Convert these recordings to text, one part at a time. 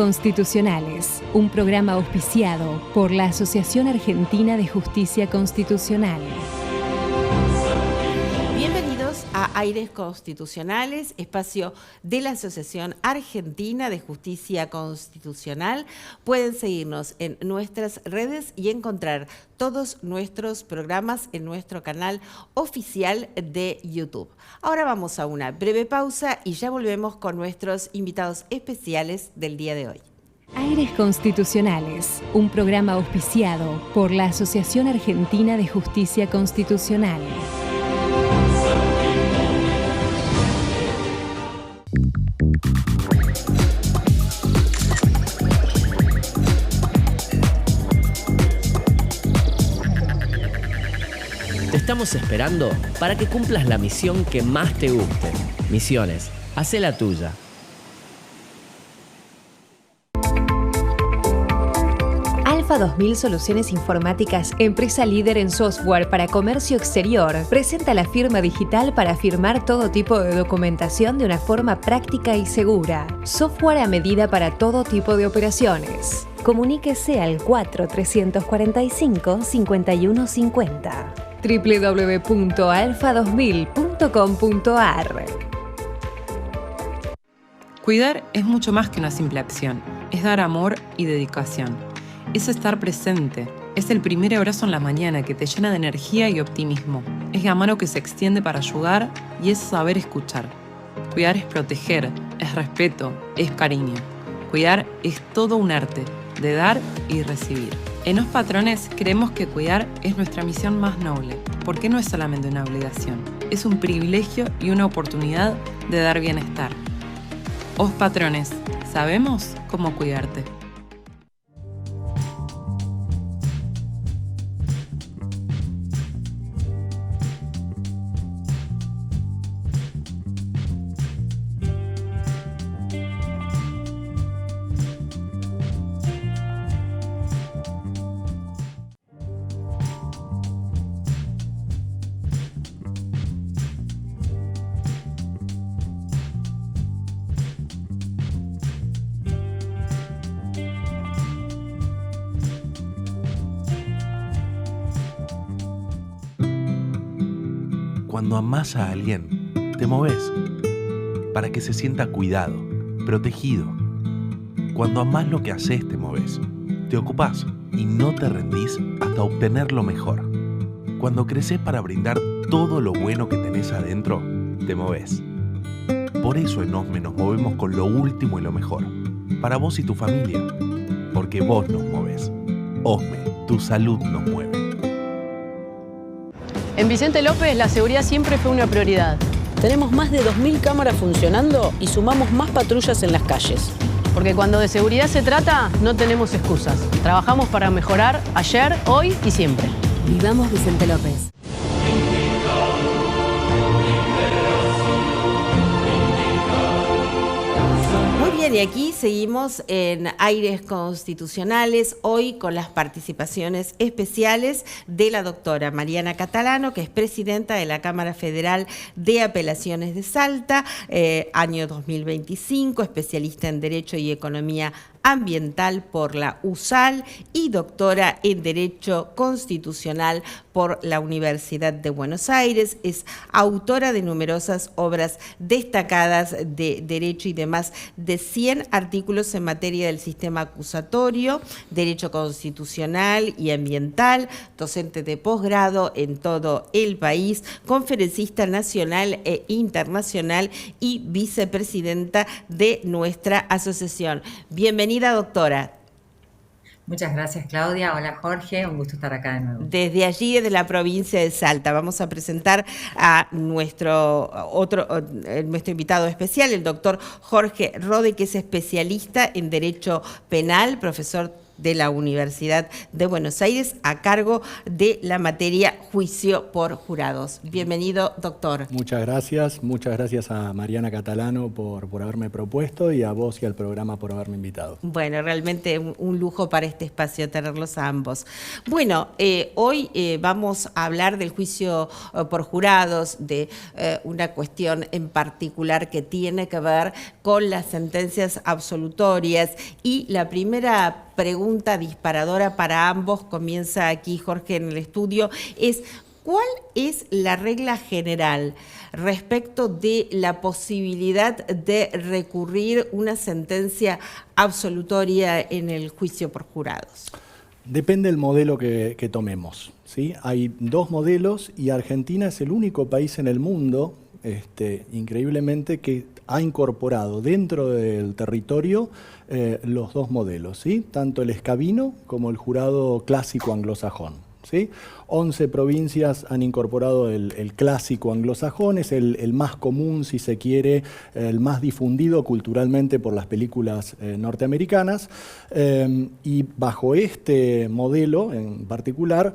Constitucionales, un programa auspiciado por la Asociación Argentina de Justicia Constitucional. Bienvenidos a Aires Constitucionales, espacio de la Asociación Argentina de Justicia Constitucional. Pueden seguirnos en nuestras redes y encontrar todos nuestros programas en nuestro canal oficial de YouTube. Ahora vamos a una breve pausa y ya volvemos con nuestros invitados especiales del día de hoy. Aires Constitucionales, un programa auspiciado por la Asociación Argentina de Justicia Constitucional. Te estamos esperando para que cumplas la misión que más te guste. Misiones, hacé la tuya. Alfa 2000 Soluciones Informáticas, empresa líder en software para comercio exterior, presenta la firma digital para firmar todo tipo de documentación de una forma práctica y segura. Software a medida para todo tipo de operaciones. Comuníquese al 4345-5150. www.alfa2000.com.ar. Cuidar es mucho más que una simple acción, es dar amor y dedicación. Es estar presente, es el primer abrazo en la mañana que te llena de energía y optimismo. Es la mano que se extiende para ayudar y es saber escuchar. Cuidar es proteger, es respeto, es cariño. Cuidar es todo un arte, de dar y recibir. En Os Patrones creemos que cuidar es nuestra misión más noble, porque no es solamente una obligación, es un privilegio y una oportunidad de dar bienestar. Os Patrones, sabemos cómo cuidarte. Cuando amás a alguien, te movés para que se sienta cuidado, protegido. Cuando amás lo que haces, te movés, te ocupás y no te rendís hasta obtener lo mejor. Cuando creces para brindar todo lo bueno que tenés adentro, te movés. Por eso en OSME nos movemos con lo último y lo mejor, para vos y tu familia, porque vos nos movés. OSME, tu salud nos mueve. En Vicente López la seguridad siempre fue una prioridad. Tenemos más de 2.000 cámaras funcionando y sumamos más patrullas en las calles. Porque cuando de seguridad se trata, no tenemos excusas. Trabajamos para mejorar ayer, hoy y siempre. Vivamos Vicente López. Muy bien, y aquí seguimos en Aires Constitucionales, hoy con las participaciones especiales de la doctora Mariana Catalano, que es presidenta de la Cámara Federal de Apelaciones de Salta, año 2025, especialista en Derecho y Economía Ambiental por la USAL y doctora en Derecho Constitucional por la Universidad de Buenos Aires. Es autora de numerosas obras destacadas de Derecho y demás de 100 artículos en materia del sistema acusatorio, Derecho Constitucional y Ambiental, docente de posgrado en todo el país, conferencista nacional e internacional y vicepresidenta de nuestra asociación. Bienvenida, doctora. Muchas gracias, Claudia. Hola, Jorge. Un gusto estar acá de nuevo. Desde allí, desde la provincia de Salta, vamos a presentar a nuestro invitado especial, el doctor Jorge Rode, que es especialista en Derecho Penal, profesor de la Universidad de Buenos Aires a cargo de la materia juicio por jurados. Bienvenido, doctor. Muchas gracias a Mariana Catalano por haberme propuesto y a vos y al programa por haberme invitado. Bueno, realmente un lujo para este espacio tenerlos a ambos. Bueno, hoy vamos a hablar del juicio por jurados, de una cuestión en particular que tiene que ver con las sentencias absolutorias, y la primera pregunta disparadora para ambos comienza aquí, Jorge, en el estudio, es ¿cuál es la regla general respecto de la posibilidad de recurrir una sentencia absolutoria en el juicio por jurados? Depende del modelo que tomemos, ¿sí? Hay dos modelos y Argentina es el único país en el mundo, increíblemente, que ha incorporado dentro del territorio los dos modelos, ¿sí? Tanto el escabino como el jurado clásico anglosajón, ¿sí? 11 provincias han incorporado el clásico anglosajón, es el más común, si se quiere, el más difundido culturalmente por las películas norteamericanas, y bajo este modelo en particular,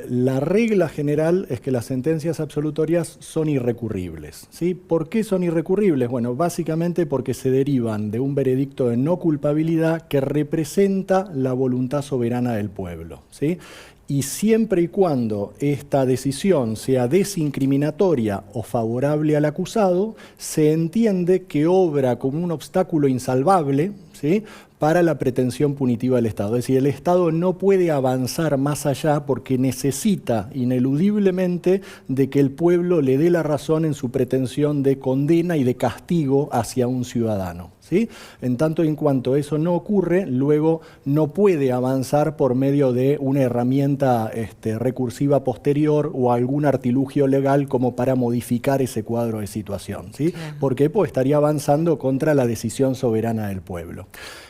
la regla general es que las sentencias absolutorias son irrecurribles, ¿sí? ¿Por qué son irrecurribles? Bueno, básicamente porque se derivan de un veredicto de no culpabilidad que representa la voluntad soberana del pueblo, ¿sí? Y siempre y cuando esta decisión sea desincriminatoria o favorable al acusado, se entiende que obra como un obstáculo insalvable, ¿sí?, para la pretensión punitiva del Estado. Es decir, el Estado no puede avanzar más allá porque necesita ineludiblemente de que el pueblo le dé la razón en su pretensión de condena y de castigo hacia un ciudadano, ¿sí? En tanto y en cuanto eso no ocurre, luego no puede avanzar por medio de una herramienta recursiva posterior o algún artilugio legal como para modificar ese cuadro de situación, ¿sí? Claro. ¿Por qué? Pues estaría avanzando contra la decisión soberana del pueblo.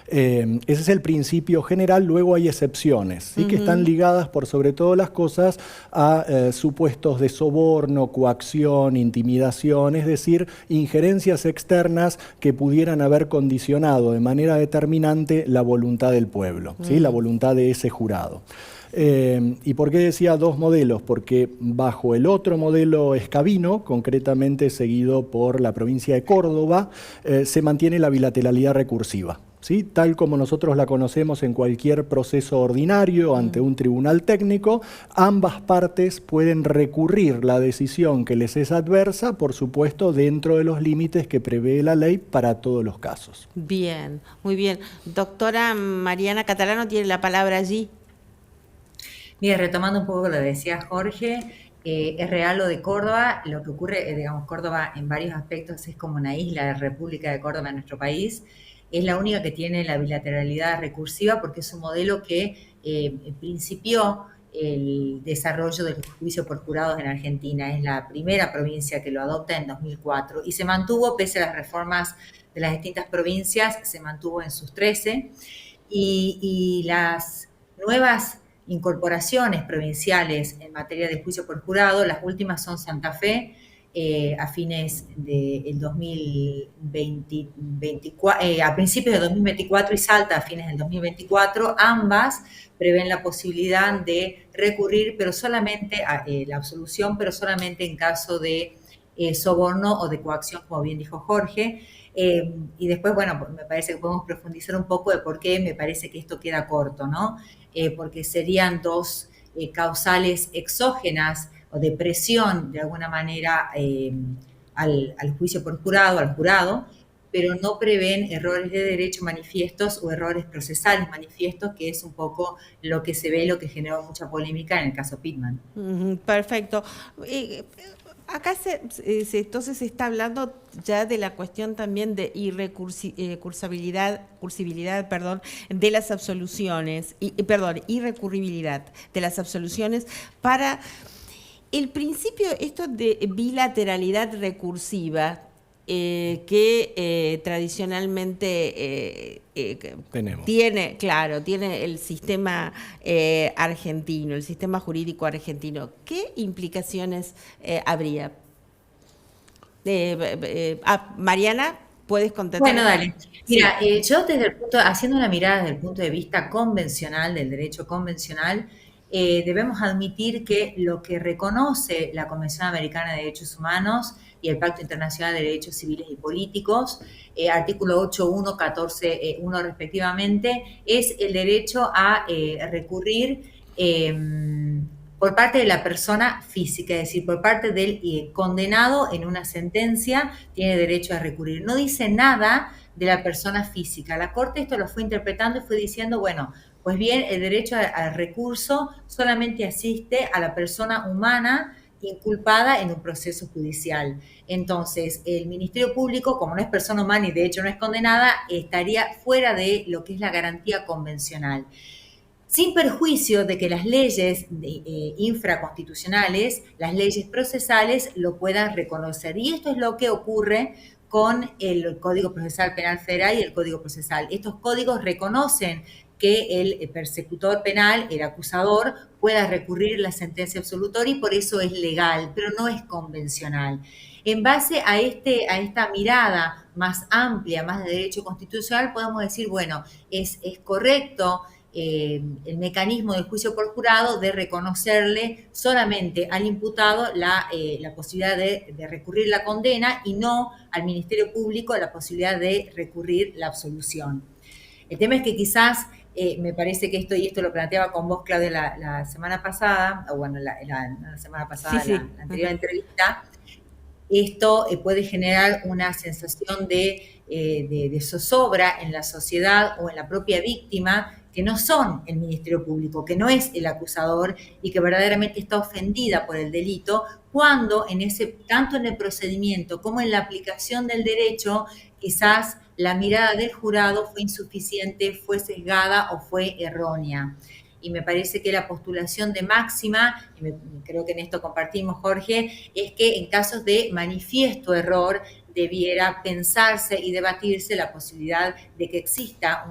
Ese es el principio general. Luego hay excepciones, ¿sí? Que están ligadas por sobre todas las cosas a supuestos de soborno, coacción, intimidación, es decir, injerencias externas que pudieran haber condicionado de manera determinante la voluntad del pueblo, ¿sí? La voluntad de ese jurado. ¿Y por qué decía dos modelos? Porque bajo el otro modelo escabino, concretamente seguido por la provincia de Córdoba, se mantiene la bilateralidad recursiva, ¿sí? Tal como nosotros la conocemos en cualquier proceso ordinario ante un tribunal técnico, ambas partes pueden recurrir la decisión que les es adversa, por supuesto, dentro de los límites que prevé la ley para todos los casos. Bien, muy bien. Doctora Mariana Catalano tiene la palabra allí. Mira, retomando un poco lo que decía Jorge, es real lo de Córdoba. Lo que ocurre, digamos, Córdoba en varios aspectos es como una isla, la República de Córdoba en nuestro país. Es la única que tiene la bilateralidad recursiva porque es un modelo que principió el desarrollo del juicio por jurados en Argentina. Es la primera provincia que lo adopta en 2004 y se mantuvo, pese a las reformas de las distintas provincias, se mantuvo en sus 13. Y las nuevas incorporaciones provinciales en materia de juicio por jurado, las últimas son Santa Fe, a fines del 2024, a principios de 2024, y Salta a fines del 2024, ambas prevén la posibilidad de recurrir, pero solamente a la absolución, pero solamente en caso de soborno o de coacción, como bien dijo Jorge. Y después, bueno, me parece que podemos profundizar un poco de por qué me parece que esto queda corto, ¿no? Porque serían dos causales exógenas o de presión, de alguna manera, al juicio por jurado, al jurado, pero no prevén errores de derecho manifiestos o errores procesales manifiestos, que es un poco lo que se ve, lo que generó mucha polémica en el caso Pitman. Perfecto. Acá entonces se está hablando ya de la cuestión también de irrecursibilidad de las absoluciones, irrecurribilidad de las absoluciones para el principio esto de bilateralidad recursiva que tradicionalmente tiene el sistema argentino, el sistema jurídico argentino. ¿Qué implicaciones habría? Mariana. puedes contestar. Bueno, dale. Mira, yo haciendo una mirada desde el punto de vista convencional, del derecho convencional, debemos admitir que lo que reconoce la Convención Americana de Derechos Humanos y el Pacto Internacional de Derechos Civiles y Políticos, artículo 8.1, 14.1 respectivamente, es el derecho a recurrir por parte de la persona física, es decir, por parte del condenado en una sentencia, tiene derecho a recurrir. No dice nada de la persona física. La Corte esto lo fue interpretando y fue diciendo, bueno, pues bien, el derecho al recurso solamente asiste a la persona humana inculpada en un proceso judicial. Entonces, el Ministerio Público, como no es persona humana y de hecho no es condenada, estaría fuera de lo que es la garantía convencional. Sin perjuicio de que las leyes infraconstitucionales, las leyes procesales, lo puedan reconocer. Y esto es lo que ocurre con el Código Procesal Penal Federal y el Código Procesal. Estos códigos reconocen que el persecutor penal, el acusador, pueda recurrir la sentencia absolutoria y por eso es legal, pero no es convencional. En base a esta mirada más amplia, más de derecho constitucional, podemos decir, bueno, es correcto el mecanismo del juicio por jurado de reconocerle solamente al imputado la posibilidad de recurrir la condena y no al Ministerio Público la posibilidad de recurrir la absolución. El tema es que quizás me parece que esto lo planteaba con vos, Claudia, la semana pasada, o bueno, la semana pasada, sí. La anterior entrevista, esto puede generar una sensación de zozobra en la sociedad o en la propia víctima, que no son el Ministerio Público, que no es el acusador y que verdaderamente está ofendida por el delito, cuando tanto en el procedimiento como en la aplicación del derecho, quizás la mirada del jurado fue insuficiente, fue sesgada o fue errónea. Y me parece que la postulación de máxima, y creo que en esto compartimos, Jorge, es que en casos de manifiesto error debiera pensarse y debatirse la posibilidad de que exista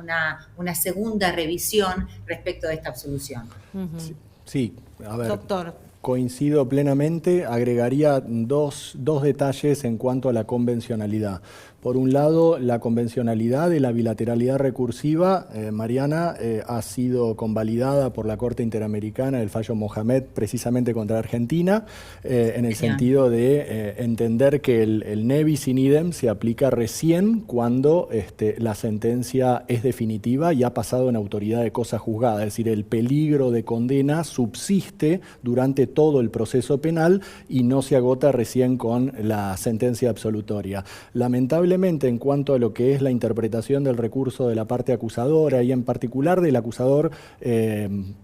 una segunda revisión respecto de esta absolución. Uh-huh. Sí, a ver. Doctor. Coincido plenamente, agregaría dos detalles en cuanto a la convencionalidad. Por un lado, la convencionalidad de la bilateralidad recursiva, Mariana, ha sido convalidada por la Corte Interamericana del fallo Mohamed precisamente contra Argentina, en el sentido de entender que el ne bis in idem se aplica recién cuando la sentencia es definitiva y ha pasado en autoridad de cosa juzgada, es decir, el peligro de condena subsiste durante todo el proceso penal y no se agota recién con la sentencia absolutoria. Lamentablemente, en cuanto a lo que es la interpretación del recurso de la parte acusadora y en particular del acusador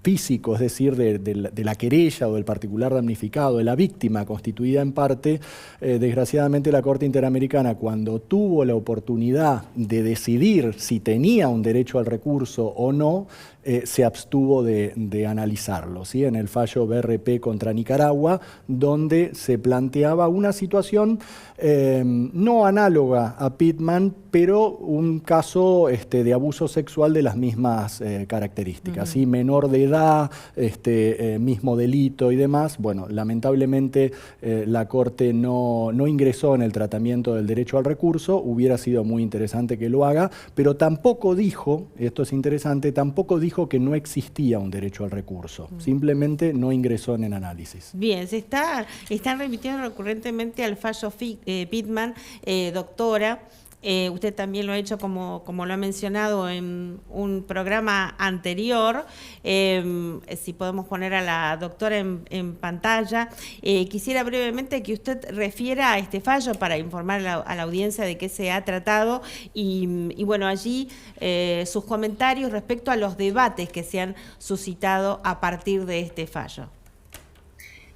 físico, es decir, de la querella o del particular damnificado, de la víctima constituida en parte, desgraciadamente la Corte Interamericana, cuando tuvo la oportunidad de decidir si tenía un derecho al recurso o no, se abstuvo de analizarlo, ¿sí? En el fallo BRP contra Nicaragua, donde se planteaba una situación no análoga a Pitman, pero un caso de abuso sexual de las mismas características, ¿sí? Menor de edad, mismo delito y demás. Bueno, lamentablemente la Corte no ingresó en el tratamiento del derecho al recurso, hubiera sido muy interesante que lo haga, pero tampoco dijo, esto es interesante, tampoco dijo que no existía un derecho al recurso, simplemente no ingresó en el análisis. Bien, están remitiendo recurrentemente al fallo Pitman, doctora. Usted también lo ha hecho como lo ha mencionado en un programa anterior. Si podemos poner a la doctora en pantalla. Quisiera brevemente que usted refiera a este fallo para informar a la audiencia de qué se ha tratado y bueno, allí sus comentarios respecto a los debates que se han suscitado a partir de este fallo.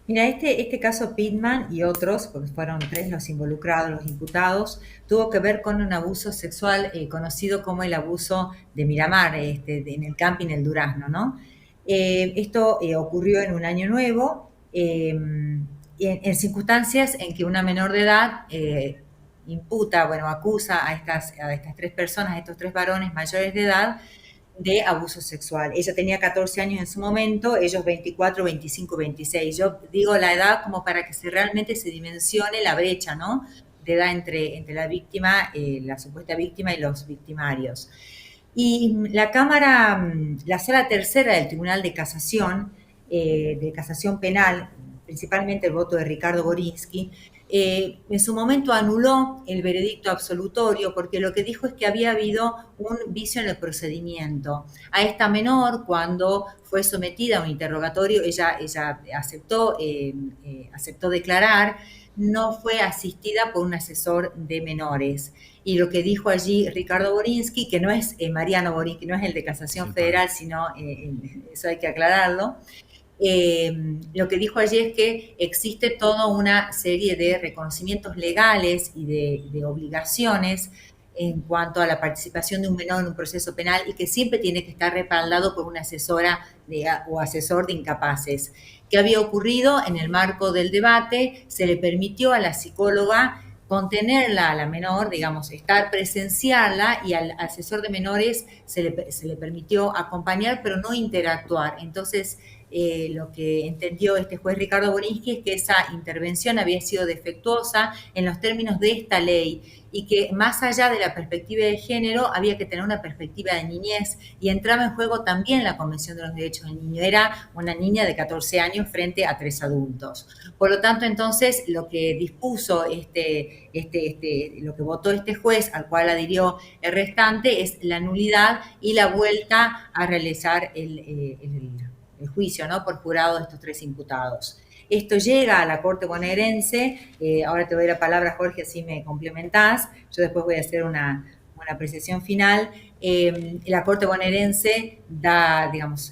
Mira, este caso Pitman y otros, porque fueron 3 los involucrados, los imputados, tuvo que ver con un abuso sexual conocido como el abuso de Miramar, en el camping El Durazno, ¿no? Esto ocurrió en un año nuevo, en circunstancias en que una menor de edad acusa a estas 3 personas, a estos 3 varones mayores de edad, de abuso sexual. Ella tenía 14 años en su momento, ellos 24, 25, 26. Yo digo la edad como para que realmente se dimensione la brecha, ¿no? de edad entre la víctima, la supuesta víctima y los victimarios. Y la Sala Tercera del Tribunal de Casación Penal, principalmente el voto de Ricardo Borinsky, en su momento anuló el veredicto absolutorio porque lo que dijo es que había habido un vicio en el procedimiento. A esta menor, cuando fue sometida a un interrogatorio, ella aceptó declarar, no fue asistida por un asesor de menores. Y lo que dijo allí Ricardo Borinsky, que no es Mariano Borinsky, no es el de Casación Federal, sino, eso hay que aclararlo, lo que dijo allí es que existe toda una serie de reconocimientos legales y de obligaciones en cuanto a la participación de un menor en un proceso penal y que siempre tiene que estar respaldado por una asesora o asesor de incapaces. ¿Qué había ocurrido? En el marco del debate se le permitió a la psicóloga contenerla a la menor, digamos, presenciarla, y al asesor de menores se le permitió acompañar, pero no interactuar. Entonces, lo que entendió este juez Ricardo Borinsky es que esa intervención había sido defectuosa en los términos de esta ley y que más allá de la perspectiva de género había que tener una perspectiva de niñez, y entraba en juego también la Convención de los Derechos del Niño. Era una niña de 14 años frente a 3 adultos. Por lo tanto, entonces, lo que dispuso lo que votó este juez, al cual adhirió el restante, es la nulidad y la vuelta a realizar el juicio, ¿no?, por jurado de estos 3 imputados. Esto llega a la Corte bonaerense. Ahora te doy la palabra, Jorge, así me complementás. Yo después voy a hacer una apreciación final. La Corte bonaerense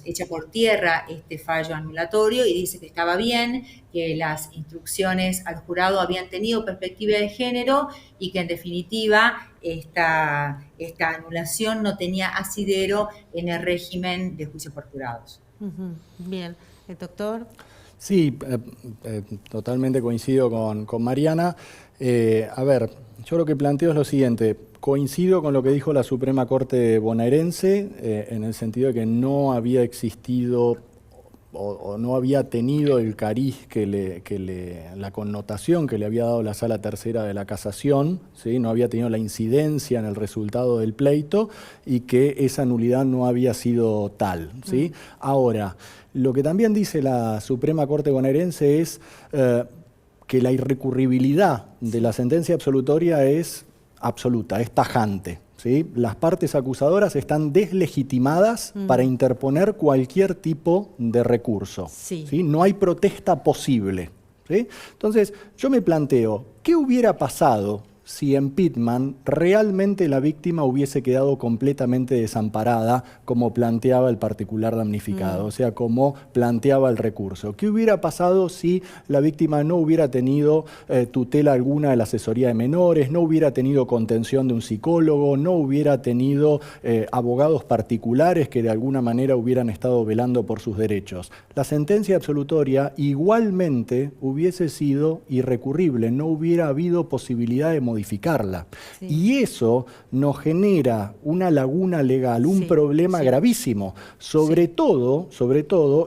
echa por tierra este fallo anulatorio y dice que estaba bien, que las instrucciones al jurado habían tenido perspectiva de género y que, en definitiva, esta anulación no tenía asidero en el régimen de juicio por jurados. Bien. ¿El doctor? Sí, totalmente coincido con Mariana. A ver, yo lo que planteo es lo siguiente. Coincido con lo que dijo la Suprema Corte bonaerense, en el sentido de que no había existido o no había tenido el cariz la connotación que le había dado la Sala Tercera de la Casación, ¿sí? No había tenido la incidencia en el resultado del pleito y que esa nulidad no había sido tal, ¿sí? Ahora, lo que también dice la Suprema Corte bonaerense es que la irrecurribilidad de la sentencia absolutoria es absoluta, es tajante. ¿Sí? Las partes acusadoras están deslegitimadas para interponer cualquier tipo de recurso. Sí. ¿Sí? No hay protesta posible. ¿Sí? Entonces, yo me planteo, ¿qué hubiera pasado si en Pitman realmente la víctima hubiese quedado completamente desamparada, como planteaba el particular damnificado, o sea, como planteaba el recurso? ¿Qué hubiera pasado si la víctima no hubiera tenido tutela alguna de la asesoría de menores, no hubiera tenido contención de un psicólogo, no hubiera tenido abogados particulares que de alguna manera hubieran estado velando por sus derechos? La sentencia absolutoria igualmente hubiese sido irrecurrible, no hubiera habido posibilidad de modificarla. Sí. Y eso nos genera una laguna legal, un problema gravísimo, sobre todo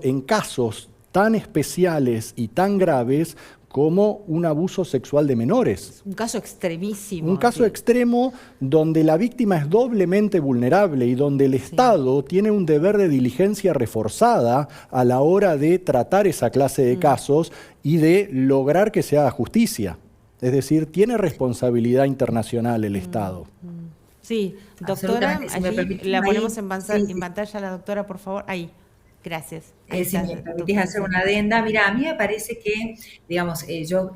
en casos tan especiales y tan graves como un abuso sexual de menores. Un caso extremísimo. Un caso extremo donde la víctima es doblemente vulnerable y donde el Estado tiene un deber de diligencia reforzada a la hora de tratar esa clase de casos y de lograr que se haga justicia. Es decir, tiene responsabilidad internacional el Estado. Sí, doctora, allí la ponemos en pantalla, la doctora, por favor. Ahí, gracias. Si me permitís hacer una adenda. Mira, a mí me parece que, digamos, yo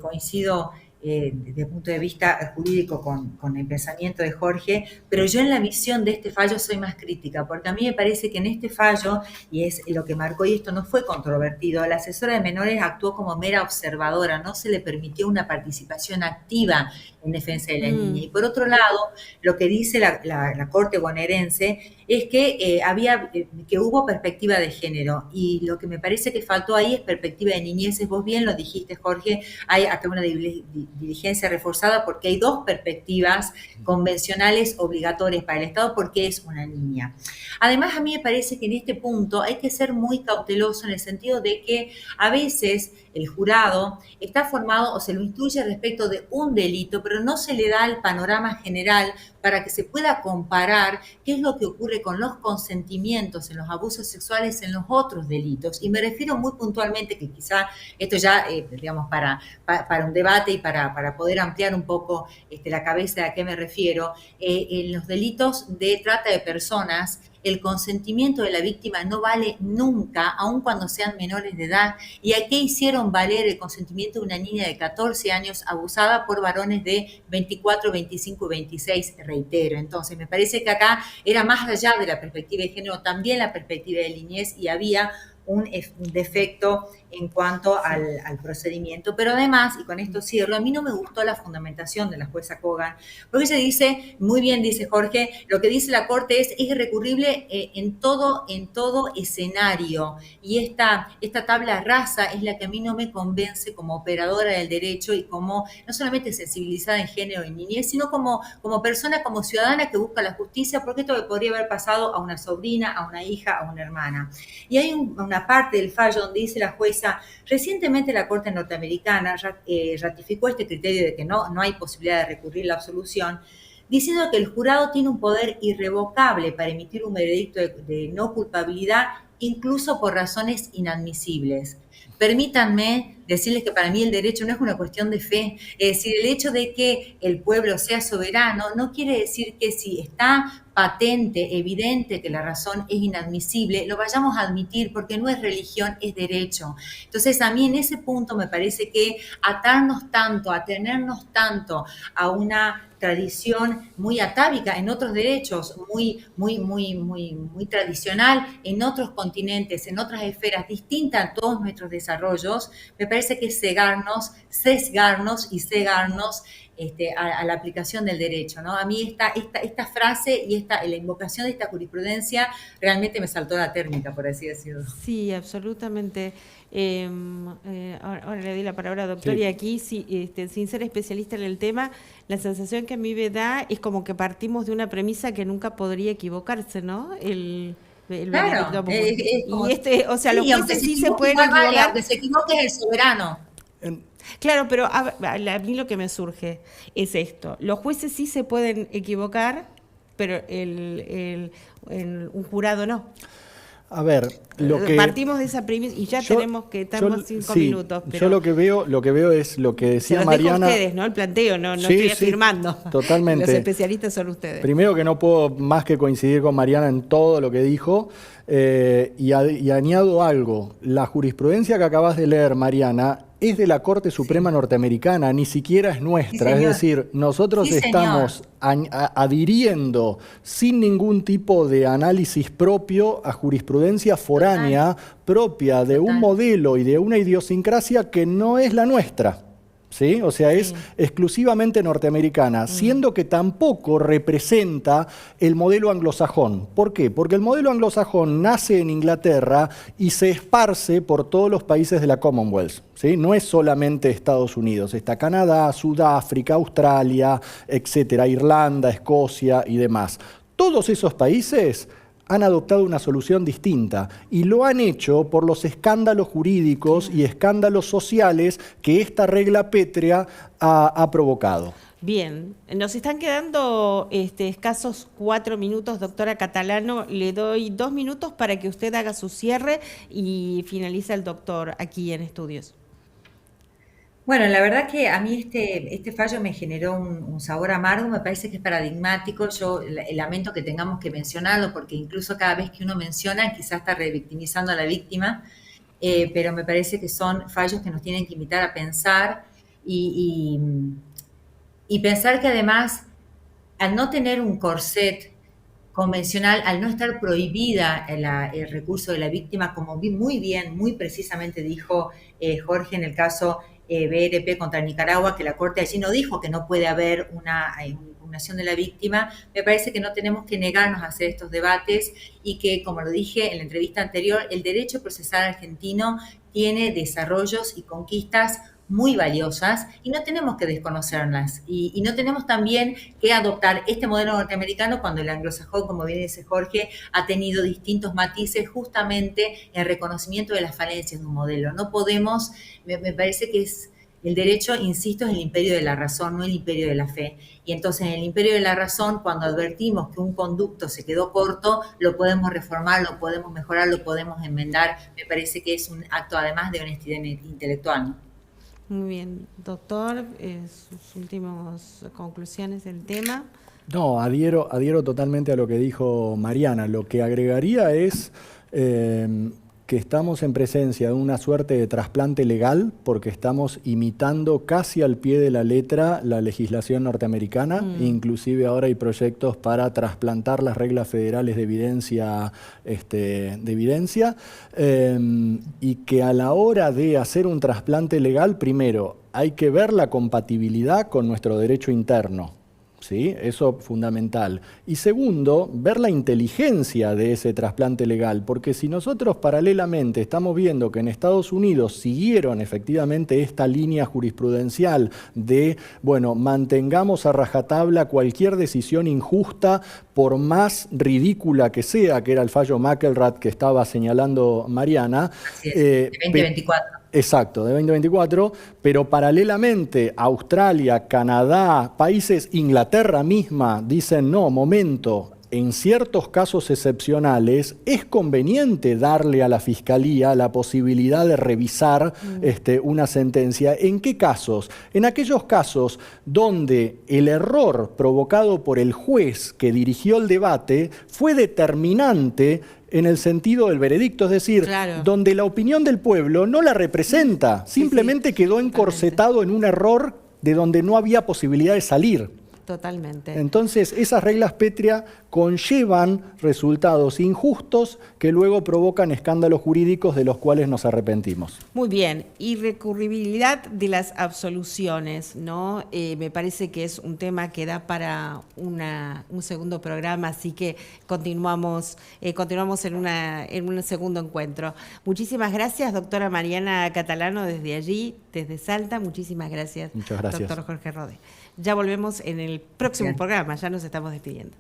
coincido desde el punto de vista jurídico con el pensamiento de Jorge, pero yo en la visión de este fallo soy más crítica, porque a mí me parece que en este fallo, y es lo que marcó, y esto no fue controvertido, la asesora de menores actuó como mera observadora, no se le permitió una participación activa en defensa de la niña. Y por otro lado, lo que dice la Corte bonaerense es que hubo perspectiva de género, y lo que me parece que faltó ahí es perspectiva de niñeces. Vos bien lo dijiste, Jorge, hay acá una diligencia reforzada porque hay 2 perspectivas convencionales obligatorias para el Estado porque es una niña. Además, a mí me parece que en este punto hay que ser muy cauteloso en el sentido de que a veces el jurado está formado o se lo instruye respecto de un delito, pero no se le da el panorama general para que se pueda comparar qué es lo que ocurre con los consentimientos en los abusos sexuales en los otros delitos. Y me refiero muy puntualmente, que quizá esto ya, digamos, para un debate y para poder ampliar un poco la cabeza de a qué me refiero, en los delitos de trata de personas, el consentimiento de la víctima no vale nunca, aun cuando sean menores de edad. ¿Y a qué hicieron valer el consentimiento de una niña de 14 años abusada por varones de 24, 25 y 26? Reitero. Entonces, me parece que acá era más allá de la perspectiva de género, también la perspectiva de niñez, y había un defecto en cuanto al procedimiento. Pero además, y con esto cierro, a mí no me gustó la fundamentación de la jueza Kogan, porque ella dice, muy bien dice Jorge, lo que dice la Corte es irrecurrible en todo escenario, y esta tabla rasa es la que a mí no me convence como operadora del derecho y como no solamente sensibilizada en género y niñez, sino como persona, como ciudadana que busca la justicia, porque esto le podría haber pasado a una sobrina, a una hija, a una hermana. Y hay una parte del fallo donde dice la jueza, recientemente la Corte norteamericana ratificó este criterio de que no hay posibilidad de recurrir la absolución, diciendo que el jurado tiene un poder irrevocable para emitir un veredicto de no culpabilidad, incluso por razones inadmisibles. Permítanme decirles que para mí el derecho no es una cuestión de fe. Es decir, el hecho de que el pueblo sea soberano no quiere decir que si está patente, evidente que la razón es inadmisible, lo vayamos a admitir, porque no es religión, es derecho. Entonces, a mí en ese punto me parece que atarnos tanto, atenernos tanto a una tradición muy atávica en otros derechos, muy tradicional en otros continentes, en otras esferas distintas a todos nuestros desarrollos, me parece que es sesgarnos a la aplicación del derecho, ¿no? A mí esta frase y la invocación de esta jurisprudencia realmente me saltó la térmica, por así decirlo. Sí, absolutamente. Ahora le doy la palabra a doctor, Sí. y aquí, sin ser especialista en el tema, la sensación que a mí me da es como que partimos de una premisa que nunca podría equivocarse, ¿no? El Claro, o sea, los jueces sí se pueden equivocar. Aunque se equivoque es el soberano. Claro, pero a mí lo que me surge es esto. Los jueces sí se pueden equivocar, pero un jurado no. A ver, partimos de esa premisa y ya tenemos que estamos 5 minutos. Pero yo lo que veo es lo que decía se los Mariana. Dejo a ustedes, ¿no? El planteo, no Sí, estoy sí, afirmando. totalmente. Los especialistas son ustedes. Primero, que no puedo más que coincidir con Mariana en todo lo que dijo, y añado algo. La jurisprudencia que acabas de leer, Mariana, es de la Corte Suprema Norteamericana, ni siquiera es nuestra. Sí, es decir, nosotros estamos adhiriendo sin ningún tipo de análisis propio a jurisprudencia foránea propia de un modelo y de una idiosincrasia que no es la nuestra. ¿Sí? O sea, es exclusivamente norteamericana, siendo que tampoco representa el modelo anglosajón. ¿Por qué? Porque el modelo anglosajón nace en Inglaterra y se esparce por todos los países de la Commonwealth. ¿Sí? No es solamente Estados Unidos, está Canadá, Sudáfrica, Australia, etcétera, Irlanda, Escocia y demás. Todos esos países han adoptado una solución distinta y lo han hecho por los escándalos jurídicos y escándalos sociales que esta regla pétrea ha provocado. Bien, nos están quedando escasos 4 minutos, doctora Catalano. Le doy 2 minutos para que usted haga su cierre y finaliza el doctor aquí en estudios. Bueno, la verdad que a mí este fallo me generó un sabor amargo, me parece que es paradigmático. Yo lamento que tengamos que mencionarlo, porque incluso cada vez que uno menciona quizás está revictimizando a la víctima, pero me parece que son fallos que nos tienen que invitar a pensar y pensar que además, al no tener un corset convencional, al no estar prohibida el recurso de la víctima, como muy precisamente dijo Jorge en el caso BRP contra Nicaragua, que la Corte allí no dijo que no puede haber una impugnación de la víctima. Me parece que no tenemos que negarnos a hacer estos debates y que, como lo dije en la entrevista anterior, el derecho procesal argentino tiene desarrollos y conquistas muy valiosas y no tenemos que desconocerlas. Y no tenemos también que adoptar este modelo norteamericano cuando el anglosajón, como bien dice Jorge, ha tenido distintos matices justamente en reconocimiento de las falencias de un modelo. No podemos, me parece que es... El derecho, insisto, es el imperio de la razón, no el imperio de la fe. Y entonces en el imperio de la razón, cuando advertimos que un conducto se quedó corto, lo podemos reformar, lo podemos mejorar, lo podemos enmendar. Me parece que es un acto además de honestidad intelectual, ¿no? Muy bien, doctor, sus últimas conclusiones del tema. No, adhiero totalmente a lo que dijo Mariana. Lo que agregaría es que estamos en presencia de una suerte de trasplante legal porque estamos imitando casi al pie de la letra la legislación norteamericana. Inclusive ahora hay proyectos para trasplantar las reglas federales de evidencia, y que a la hora de hacer un trasplante legal, primero hay que ver la compatibilidad con nuestro derecho interno. ¿Sí? Eso fundamental. Y segundo, ver la inteligencia de ese trasplante legal, porque si nosotros paralelamente estamos viendo que en Estados Unidos siguieron efectivamente esta línea jurisprudencial de, bueno, mantengamos a rajatabla cualquier decisión injusta, por más ridícula que sea, que era el fallo McElrath que estaba señalando Mariana. Así es, de 2024. Exacto, de 2024, pero paralelamente Australia, Canadá, países, Inglaterra misma, dicen, no, momento, en ciertos casos excepcionales es conveniente darle a la Fiscalía la posibilidad de revisar una sentencia. ¿En qué casos? En aquellos casos donde el error provocado por el juez que dirigió el debate fue determinante en el sentido del veredicto, es decir, claro, donde la opinión del pueblo no la representa, simplemente quedó encorsetado en un error de donde no había posibilidad de salir. Totalmente. Entonces, esas reglas pétreas conllevan resultados injustos que luego provocan escándalos jurídicos de los cuales nos arrepentimos. Muy bien. Irrecurribilidad de las absoluciones, ¿no? Me parece que es un tema que da para un segundo programa, así que continuamos en un segundo encuentro. Muchísimas gracias, doctora Mariana Catalano, desde allí, desde Salta. Muchísimas gracias. Muchas gracias. Doctor Jorge Rode. Ya volvemos en el próximo programa, ya nos estamos despidiendo.